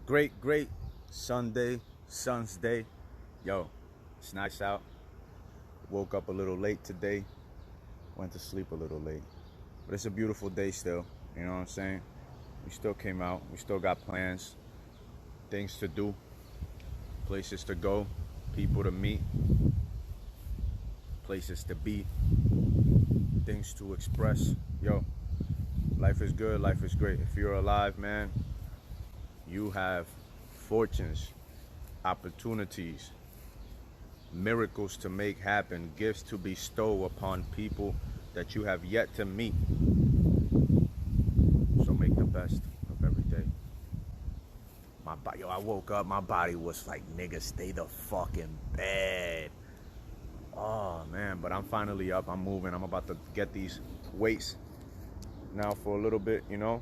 Great Sunday, Sun's Day. Yo, it's nice out. Woke up a little late today. Went to sleep a little late. But it's a beautiful day still. You know what I'm saying? We still came out. We still got plans, things to do, places to go, people to meet, places to be, things to express. Yo, life is good. Life is great. If you're alive, man, you have fortunes, opportunities, miracles to make happen, gifts to bestow upon people that you have yet to meet. So make the best of every day. Yo, I woke up, my body was like, nigga, stay the fuck in bed. Oh man, but I'm finally up. I'm moving. I'm about to get these weights now for a little bit, and